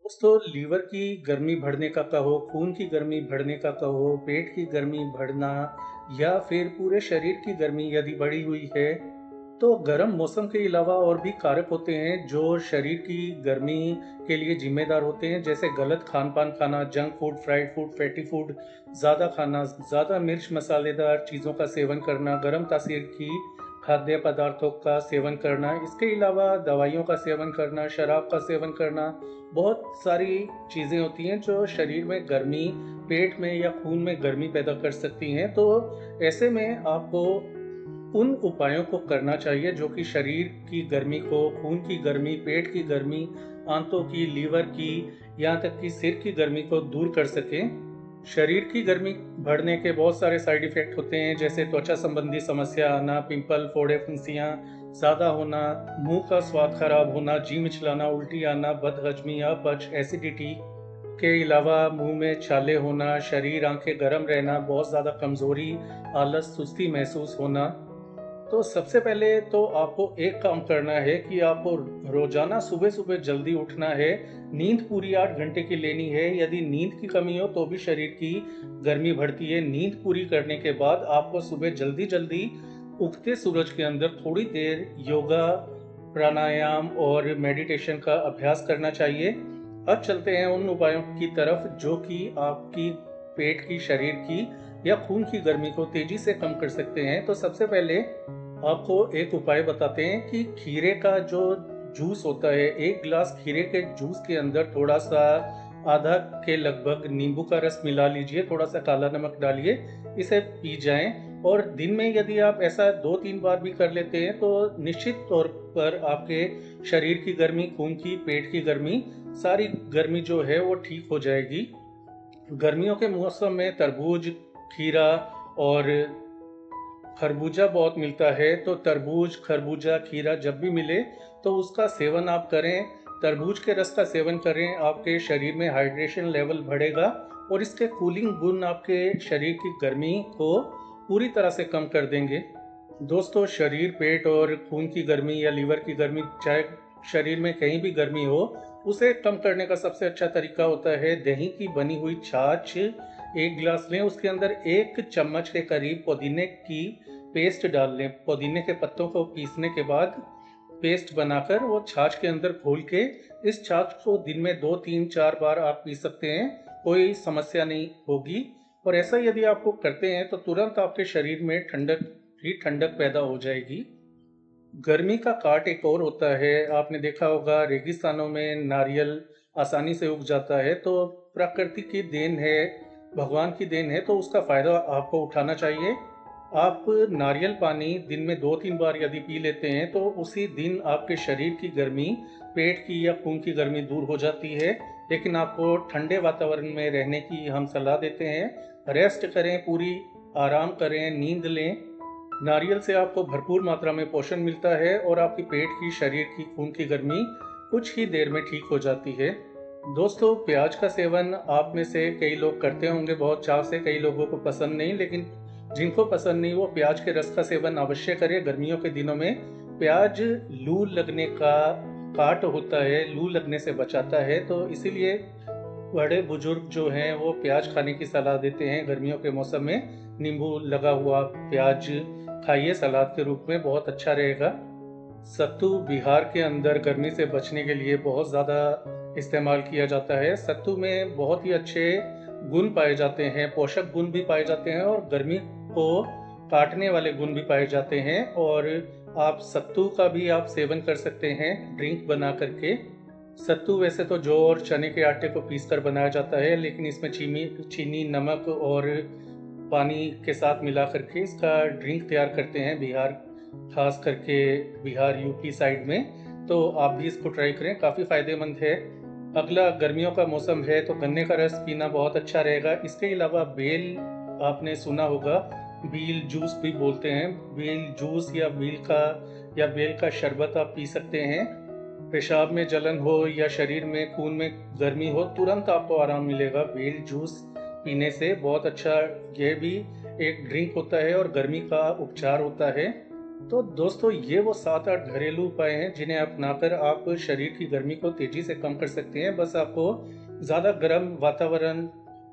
दोस्तों, लीवर की गर्मी बढ़ने का कहो, खून की गर्मी बढ़ने का कहो, पेट की गर्मी बढ़ना या फिर पूरे शरीर की गर्मी यदि बढ़ी हुई है, तो गर्म मौसम के अलावा और भी कारक होते हैं जो शरीर की गर्मी के लिए जिम्मेदार होते हैं। जैसे गलत खान-पान खाना, junk food, fried food, fatty food ज़्यादा खाना, ज़्यादा मिर्च मसालेदार चीज़ों का सेवन करना, गर्म तासीर की खाद्य पदार्थों का सेवन करना, इसके अलावा दवाइयों का सेवन करना, शराब का सेवन करना, बहुत सारी चीज़ें होती हैं जो शरीर में गर्मी, पेट में या खून में गर्मी पैदा कर सकती हैं। तो ऐसे में आपको उन उपायों को करना चाहिए जो कि शरीर की गर्मी को, खून की गर्मी, पेट की गर्मी, आंतों की, लीवर की, यहाँ तक कि सिर की गर्मी को दूर कर सकें। शरीर की गर्मी बढ़ने के बहुत सारे साइड इफ़ेक्ट होते हैं, जैसे त्वचा संबंधी समस्या आना, पिंपल, फोड़े, फुंसियाँ ज़्यादा होना, मुँह का स्वाद खराब होना, जी मिचलाना, उल्टी आना, बदहज़मी, अपच, एसिडिटी के अलावा मुँह में छाले होना, शरीर, आँखें गरम रहना, बहुत ज़्यादा कमज़ोरी, आलस, सुस्ती महसूस होना। तो सबसे पहले तो आपको एक काम करना है कि आपको रोज़ाना सुबह-सुबह जल्दी उठना है, नींद पूरी 8 घंटे की लेनी है। यदि नींद की कमी हो तो भी शरीर की गर्मी बढ़ती है। नींद पूरी करने के बाद आपको सुबह जल्दी-जल्दी उगते सूरज के अंदर थोड़ी देर योगा, प्राणायाम और मेडिटेशन का अभ्यास करना चाहिए। अब चलते हैं उन उपायों की तरफ जो कि आपकी पेट की, शरीर की या खून की गर्मी को तेज़ी से कम कर सकते हैं। तो सबसे पहले आपको एक उपाय बताते हैं कि खीरे का जो जूस होता है, 1 ग्लास खीरे के जूस के अंदर थोड़ा-सा आधा के लगभग नींबू का रस मिला लीजिए, थोड़ा-सा काला नमक डालिए, इसे पी जाएँ। और दिन में यदि आप ऐसा 2-3 बार भी कर लेते हैं, तो निश्चित तौर पर आपके शरीर की गर्मी, खून की, पेट की गर्मी, सारी गर्मी जो है वो ठीक हो जाएगी। गर्मियों के मौसम में तरबूज, खीरा और खरबूजा बहुत मिलता है, तो तरबूज, खरबूजा, खीरा जब भी मिले तो उसका सेवन आप करें। तरबूज के रस का सेवन करें, आपके शरीर में हाइड्रेशन लेवल बढ़ेगा और इसके कूलिंग गुण आपके शरीर की गर्मी को पूरी तरह से कम कर देंगे। दोस्तों, शरीर, पेट और खून की गर्मी या लीवर की गर्मी, चाहे शरीर में कहीं भी गर्मी हो, उसे कम करने का सबसे अच्छा तरीका होता है दही की बनी हुई छाछ 1 गिलास लें, उसके अंदर 1 चम्मच के करीब पुदीने की पेस्ट डाल लें। पुदीने के पत्तों को पीसने के बाद पेस्ट बनाकर वो छाछ के अंदर घोल के इस छाछ को दिन में 2, 3, 4 बार आप पी सकते हैं, कोई समस्या नहीं होगी। और ऐसा यदि आपको करते हैं तो तुरंत आपके शरीर में ठंडक पैदा हो जाएगी। गर्मी का काट एक और होता है, आपने देखा होगा रेगिस्तानों में नारियल आसानी से उग जाता है, तो प्रकृति की देन है, भगवान की देन है, तो उसका फ़ायदा आपको उठाना चाहिए। आप नारियल पानी दिन में 2-3 बार यदि पी लेते हैं, तो उसी दिन आपके शरीर की गर्मी, पेट की या खून की गर्मी दूर हो जाती है। लेकिन आपको ठंडे वातावरण में रहने की हम सलाह देते हैं। रेस्ट करें, पूरी आराम करें, नींद लें। नारियल से आपको भरपूर मात्रा में पोषण मिलता है और आपकी पेट की, शरीर की, खून की गर्मी कुछ ही देर में ठीक हो जाती है। दोस्तों, प्याज का सेवन आप में से कई लोग करते होंगे बहुत चाव से, कई लोगों को पसंद नहीं, लेकिन जिनको पसंद नहीं वो प्याज के रस का सेवन अवश्य करें। गर्मियों के दिनों में प्याज लू लगने का काट होता है, लू लगने से बचाता है, तो इसीलिए बड़े बुजुर्ग जो हैं वो प्याज खाने की सलाह देते हैं गर्मियों के मौसम में। नींबू लगा हुआ प्याज खाइए सलाद के रूप में, बहुत अच्छा रहेगा। सत्तू बिहार के अंदर गर्मी से बचने के लिए बहुत ज़्यादा इस्तेमाल किया जाता है। सत्तू में बहुत ही अच्छे गुण पाए जाते हैं, पोषक गुण भी पाए जाते हैं और गर्मी को काटने वाले गुण भी पाए जाते हैं। और आप सत्तू का भी आप सेवन कर सकते हैं ड्रिंक बना करके। सत्तू वैसे तो जौ और चने के आटे को पीसकर बनाया जाता है, लेकिन इसमें चीनी, नमक और पानी के साथ मिला करके इसका ड्रिंक तैयार करते हैं बिहार, खास करके बिहार, यूपी साइड में। तो आप भी इसको ट्राई करें, काफ़ी फ़ायदेमंद है। अगला गर्मियों का मौसम है तो गन्ने का रस पीना बहुत अच्छा रहेगा। इसके अलावा बेल, आपने सुना होगा, बील जूस भी बोलते हैं। बेल जूस या बेल का शरबत आप पी सकते हैं। पेशाब में जलन हो या शरीर में, खून में गर्मी हो, तुरंत आपको आराम मिलेगा बेल जूस पीने से। बहुत अच्छा ये भी एक ड्रिंक होता है और गर्मी का उपचार होता है। तो दोस्तों ये वो 7-8 घरेलू उपाय हैं जिन्हें अपनाकर आप शरीर की गर्मी को तेजी से कम कर सकते हैं। बस आपको ज़्यादा गर्म वातावरण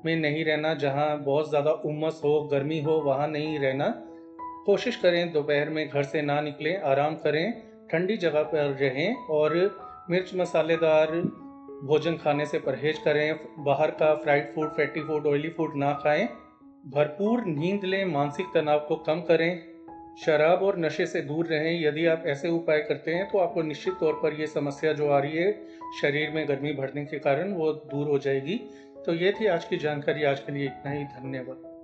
में नहीं रहना, जहाँ बहुत ज़्यादा उमस हो, गर्मी हो, वहाँ नहीं रहना। कोशिश करें दोपहर में घर से ना निकलें, आराम करें, ठंडी जगह पर रहें और मिर्च मसालेदार भोजन खाने से परहेज करें। बाहर का fried food, fatty food, oily food ना खाएं। भरपूर नींद लें, मानसिक तनाव को कम करें, शराब और नशे से दूर रहें। यदि आप ऐसे उपाय करते हैं तो आपको निश्चित तौर पर ये समस्या जो आ रही है शरीर में गर्मी बढ़ने के कारण, वो दूर हो जाएगी। तो ये थी आज की जानकारी। आज के लिए इतना ही। धन्यवाद।